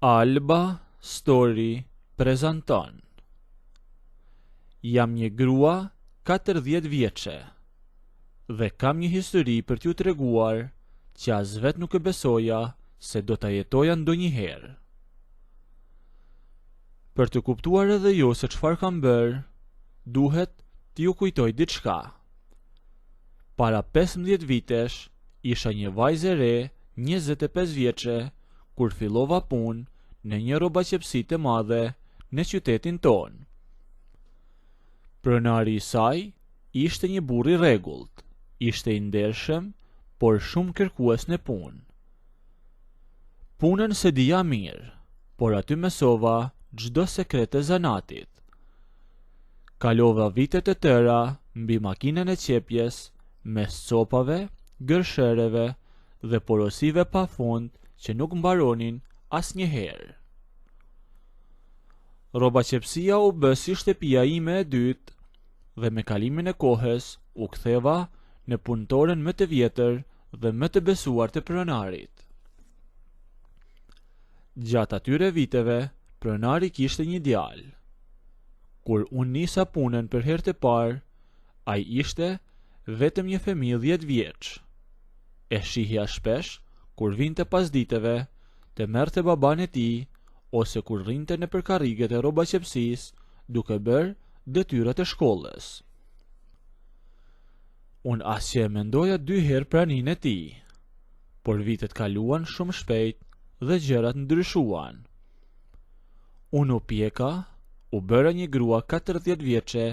Alba Story prezanton. Jam një grua 40 vjeçe dhe kam një histori për t'ju treguar që as vet nuk e besoja se do ta jetoja ndonjëherë. Për të kuptuar edhe ju se çfarë kam bërë, duhet t'ju kujtoj diçka. Para 15 vitesh isha një vajzë e re 25 vjeçe kur fillova punë në një rrobaqepsi të madhe në qytetin tonë. Pronari i saj ishte një burr i rregullt, ishte i ndershëm, por shumë kërkues në punë. Punën se dija mirë, por aty mësova çdo sekret e zanatit. Kalova vitet e tëra mbi makinën e qepjes, mes copave, gërshereve dhe porosive pafund që nuk mbaronin asnjëherë. Rrobaqepsia u bë si shtëpia ime e dytë dhe me kalimin e kohës u ktheva në punëtoren më të vjetër dhe më të besuar të pronarit. Gjatë atyre viteve, pronari kishte një djalë. Kur unë nisa punën për herë të parë, ai ishte vetëm një fëmijë 10 vjeç. E shihja shpesh kur vinte pas diteve të merrte baban e tij ose kur rrinte nëpër karriget e rrobaqepsisë duke bërë detyrat e shkollës. Unë asgjë e mendoja 2 herë praninë e tij, por vitet kaluan shumë shpejt dhe gjërat ndryshuan. Unë u pjeka, u bëra një grua 40 vjeçe,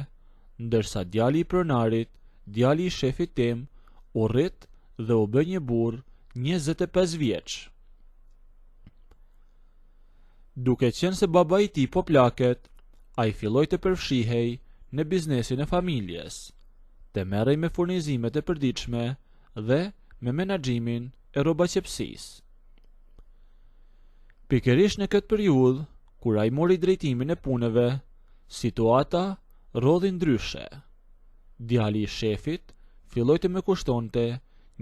ndërsa djali i pronarit, djali i shefit tim, u rrit dhe u bë një burr 25 vjeç. Duke qenë se baba i tij po plaket, ai filloi të përfshihej në biznesin e familjes, të merrej me furnizimet e përditshme dhe me menaxhimin e rrobaqepsisë. Pikërisht në këtë periudhë, kur ai mori drejtimin e punëve, situata rodhi ndryshe. Djali i shefit filloi të më kushtonte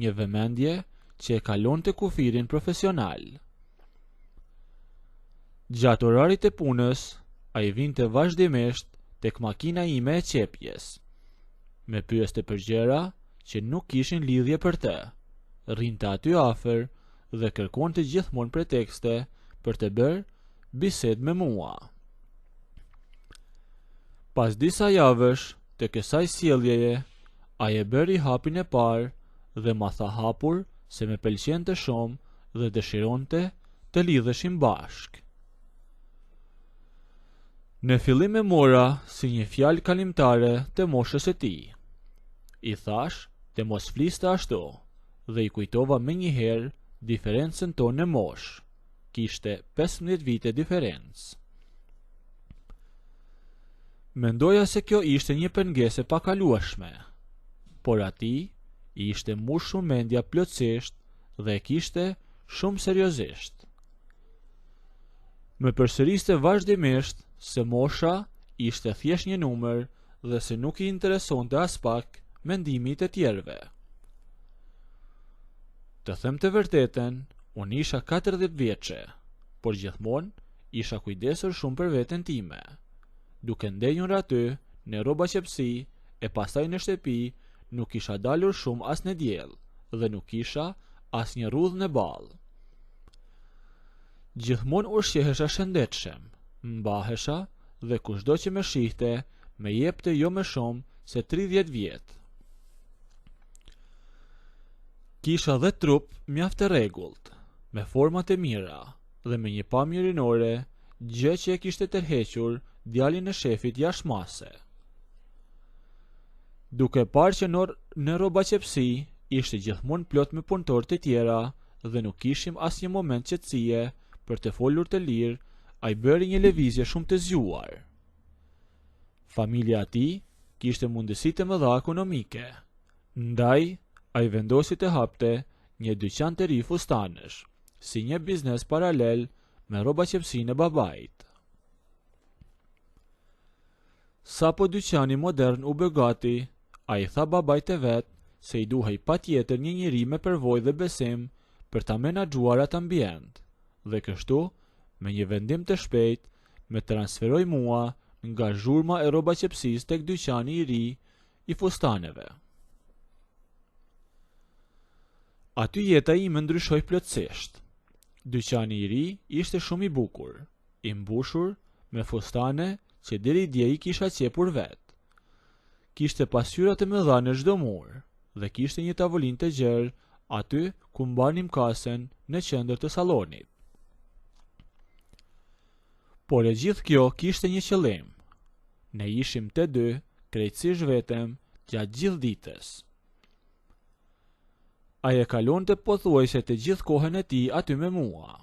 një vëmendje që e kalonte kufirin profesional. Gjatë orarit të punës, ai vinte vazhdimisht tek makina ime e qepjes. Me pyeste për gjëra që nuk kishin lidhje për të. Rrinte aty afër dhe kërkonte gjithmonë pretekste për të bërë bisedë me mua. Pas disa javësh të kësaj sjelljeje, ai e bëri hapin e parë dhe ma tha hapur se me pëlqente shumë dhe dëshironte të lidheshim bashk. Në fillim e mora si një fjalë kalimtare të moshës e tij. I thash të mos fliste ashtu dhe i kujtova menjëherë diferencën tonë në moshë. Kishte 15 vite diferencë. Mendoja se kjo ishte një pengesë e pakalueshme, por atij i ishte mbushur mendja plotësisht dhe e kishte shumë seriozisht. Më përsëriste vazhdimisht se mosha ishte thjesht një numër dhe se nuk i interesonte as pak mendimi i të tjerëve. Të them të vërtetën, unë isha 40 vjeçe, por gjithmonë isha kujdesur shumë për veten time. Duke ndenjur aty në rrobaqepsi e pastaj në shtëpi, nuk isha dalur shumë as në diell dhe nuk isha as një rrudhë në ballë. Gjithmonë ushqehesha shëndetshëm, mbahesha dhe kushdo që më shihte më jepte jo më shumë se 30 vjet. Kisha dhe trup mjaft të rregullt, me format e mira dhe me një pamje rinore, gjë që e kishte tërhequr djalin e shefit jashtëmase. Duke parë që në rrobaqepsi ishte gjithmonë plot me punëtorë të tjera dhe nuk kishim asnjë moment qetësie për të folur të lirë, ai bëri një lëvizje shumë të zgjuar. Familja e tij kishte mundësi të mëdha ekonomike. Ndaj, ai vendosi të hapte një dyqan të ri fustanësh, si një biznes paralel me rrobaqepsinë e babait. Sapo dyqani modern u bë gati, ai tha babait e vet se i duhej patjetër një njeri me përvojë dhe besim për ta menaxhuar atë ambient, dhe kështu me një vendim të shpejt me transferoj mua nga zhurma e rrobaqepsisë tek dyqani i ri i fustaneve. Aty jeta ime ndryshoi plotësisht. Dyqani i ri ishte shumë i bukur, i mbushur me fustane që deri dje i kisha qepur vet. Kishte pasqyra të mëdha në çdo mur dhe kishte një tavolinë të gjerë aty ku mbanim kasen në qendër të sallonit. Por e gjithë kjo kishte një qëllim. Ne ishim të dy, krejtësisht vetëm, gjatë gjithë ditës. Ai e kalonte pothuajse të gjithë kohën e tij aty me mua,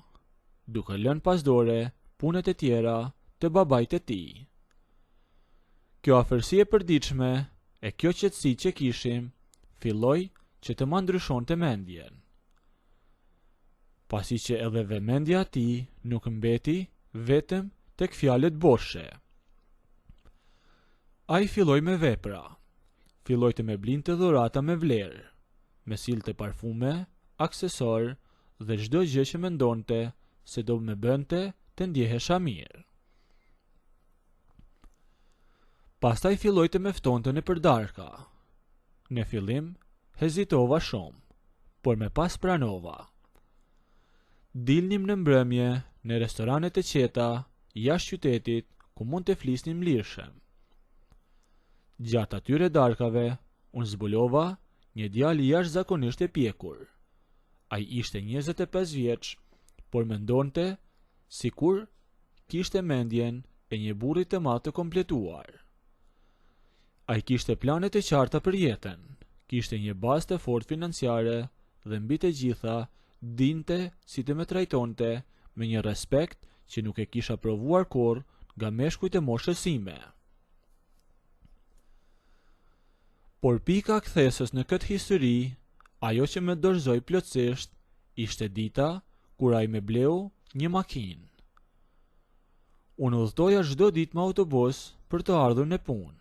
duke lënë pas dore punët e tjera të babait të tij. Kjo afërsi e përditshme e kjo qetësi që kishim filloi që të ma ndryshonte mendjen. Pasi që edhe vëmendja e tij nuk mbeti vetëm tek fjalët boshe. Ai filloi me vepra. Filloi të më blinte dhurata me vlerë, me silte parfume, aksesor dhe çdo gjë që mendonte se do më bënte të ndjehesha mirë. Pastaj filloi të më ftonte nëpër darka. Në fillim hezitova shumë, por me pas pranova. Dilnim në mbrëmje në restorane të qeta jashtë qytetit ku mund të flisnim lirshëm. Gjatë atyre darkave, unë zbulova një djalë jashtëzakonisht e pjekur. Ai ishte 25 vjeç, por mendonte sikur kishte mendjen e një burri të madh të kompletuar. Ai kishte plane të qarta për jetën, kishte një bazë të fortë financiare dhe mbi të gjitha dinte si të më trajtonte me një respekt që nuk e kisha provuar kurrë nga meshkujt e moshës sime. Por pika kthesës në këtë histori, ajo që më dorëzoi plotësisht, ishte dita kur ai më bleu një makinë. Unë udhëtoja çdo ditë me autobus për të ardhur në punë.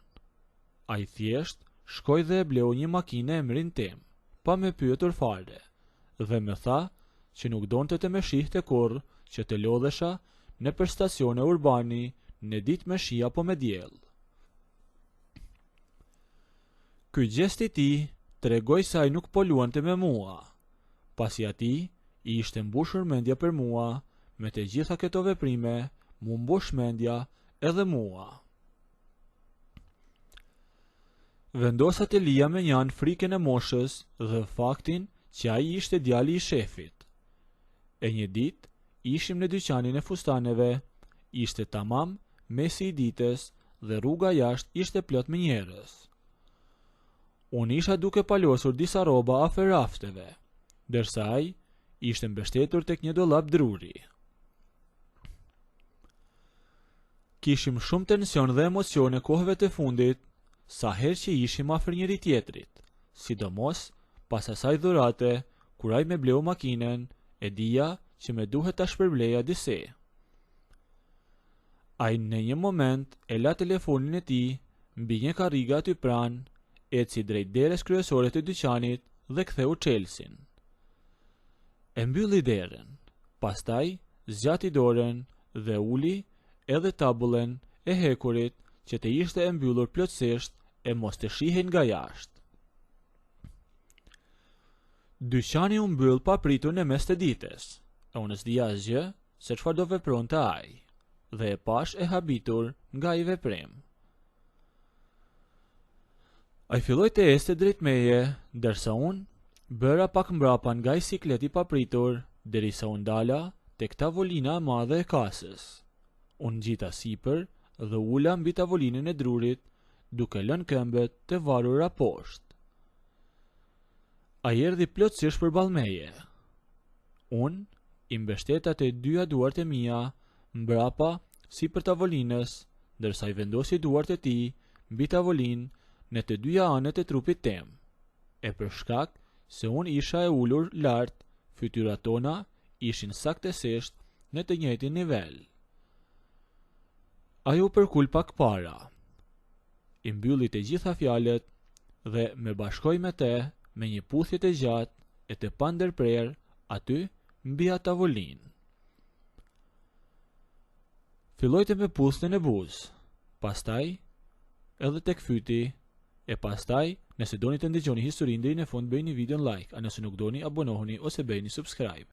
Ai thjesht shkoi dhe e bleu një makinë në emrin tim, pa më pyetur fare, dhe më tha që nuk donte të më shihte kurrë që të lodhesha nëpër stacione urbani në ditë me shi apo me diell. Ky gjest i tij tregoi se ai nuk po luante me mua, pasi atij i ishte mbushur mendja për mua, me të gjitha këto veprime mu mbush mendja edhe mua. Vendosa të lija me njanë frikën e moshës dhe faktin që ai ishte djali i shefit. E një ditë ishim në dyqanin e fustaneve, ishte tamam mesi i ditës dhe rruga jashtë ishte plot me njerëz. Unë isha duke palosur disa rroba afër rafteve, ndërsa ai ishte mbështetur tek një dollap druri. Kishim shumë tension dhe emocione kohëve të fundit, sa herë që ishim afër njëri tjetrit, sidomos pas asaj dhurate kur ai më bleu makinën, e dija që me duhet ta shpërbleja disi. Ai në një moment e la telefonin e tij mbi një karrige aty pranë, eci drejt derës kryesore të dyqanit dhe ktheu çelsin. E mbylli derën, pastaj zgjati dorën dhe uli edhe tabullën e hekurit që të ishte e mbyllur plotësisht e mos të shihen nga jashtë. Dyqani u mbyll pa pritur në mes të ditës, e unë s'dija asgjë se çfarë do vepronte ai, dhe e pash e habitur nga ai veprim. Ai filloi të ecte drejt meje, ndërsa unë bëra pak mbrapa nga ai siklet i papritur, derisa u ndala tek tavolina e madhe e kasës. Unë ngjita sipër dhe ula mbi tavolinën e drurit, duke lënë këmbët të varura poshtë. Ai erdhi plotësisht përballë meje. Unë i mbështeta të dyja duart e mia mbrapa sipër tavolinës, ndërsa i vendosi duart e tij mbi tavolinë në të dyja anët e trupit tim. E për shkak se unë isha e ulur lart, fytyrat tona ishin saktësisht në të njëjtin nivel. Ai u përkul pak para, i mbylli të gjitha fjalët dhe me bashkoi me te me një puthje të gjatë e të pandërprer aty mbi atë tavolinë. Fillojte me pullën e buzë, pastaj edhe tek fyti, e pastaj nëse doni të ndëgjoni historinë deri në fund bëjini videon like, a nëse nuk doni abonohuni ose bëjini subscribe.